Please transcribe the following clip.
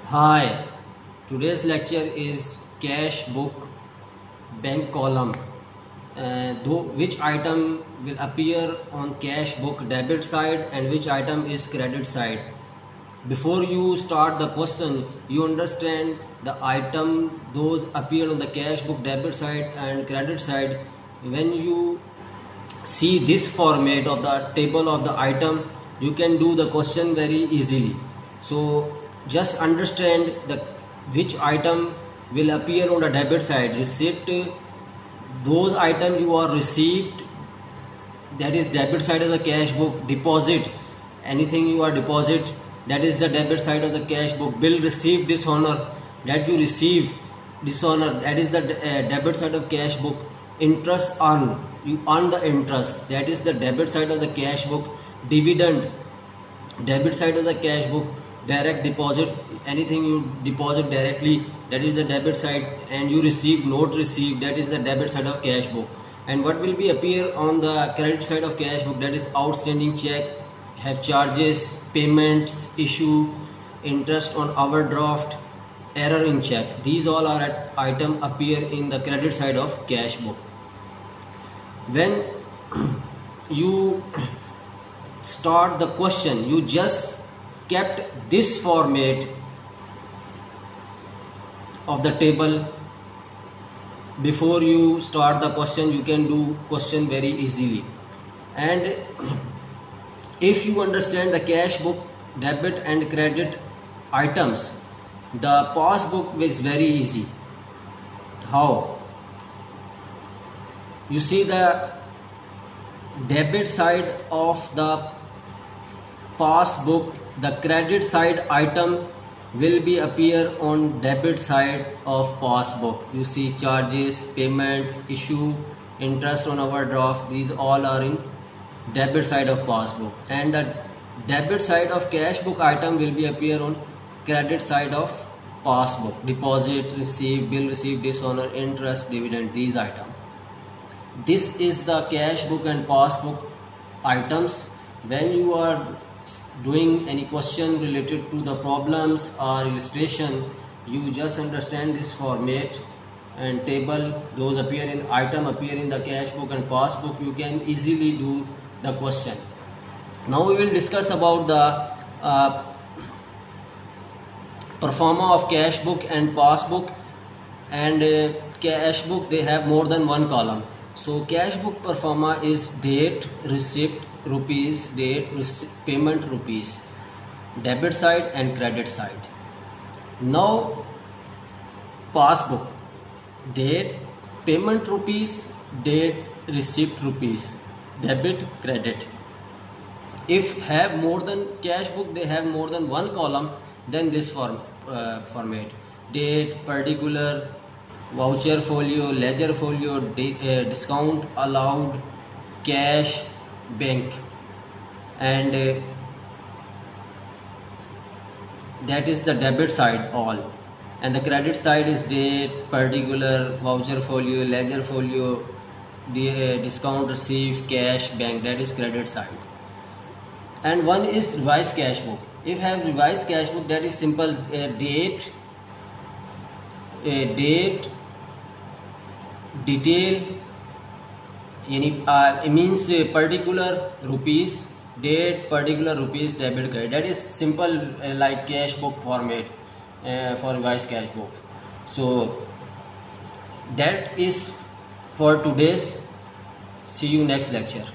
Hi, today's lecture is cash book bank column. Which item will appear on cash book debit side and which item is credit side. Before you start the question, you understand the item those appear on the cash book debit side and credit side. When you see this format of the table of the item, you can do the question very easily. So just understand the which item will appear on the debit side. Receipt, those items you are received, that is debit side of the cash book. Deposit, anything you are deposit, that is the debit side of the cash book. Bill received, dishonor, that you receive dishonor, that is the debit side of cash book. Interest earn, you earn the interest, that is the debit side of the cash book. Dividend, debit side of the cash book. Direct deposit, anything you deposit directly, that is the debit side. And you receive, note received, that is the debit side of cash book. And what will be appear on the credit side of cash book, that is outstanding check, have charges, payments, issue, interest on overdraft, error in check. These all are at item appear in the credit side of cash book. When you start the question, you just kept this format of the table. Before you start the question, you can do question very easily. And if you understand the cash book debit and credit items, the passbook is very easy. How? You see the debit side of the passbook, the credit side item will be appear on debit side of passbook. You see charges, payment, issue, interest on overdraft, these all are in debit side of passbook. And the debit side of cash book item will be appear on credit side of passbook. Deposit, receive, bill received, dishonor, interest, dividend, these items. This is the cash book and passbook items. When you are doing any question related to the problems or illustration, you just understand this format and table, those appear in item appear in the cash book and passbook, you can easily do the question. Now we will discuss about the performa of cash book and passbook. And cash book, they have more than one column. So cash book performa is date, receipt, rupees, date, payment, rupees, debit side and credit side. Now passbook, date, payment, rupees, date, receipt, rupees, debit, credit. If have more than cash book, they have more than one column, then this format: date, particular, voucher folio, ledger folio, discount allowed, cash, bank. And that is the debit side all. And the credit side is date, particular, voucher folio, ledger folio, discount received, cash, bank, that is credit side. And one is revised cash book. If have revised cash book, that is simple, date, detail, it means particular, rupees, date, particular, rupees, debit, credit. That is simple, like cash book format for revised cash book. So that is for today's. See you next lecture.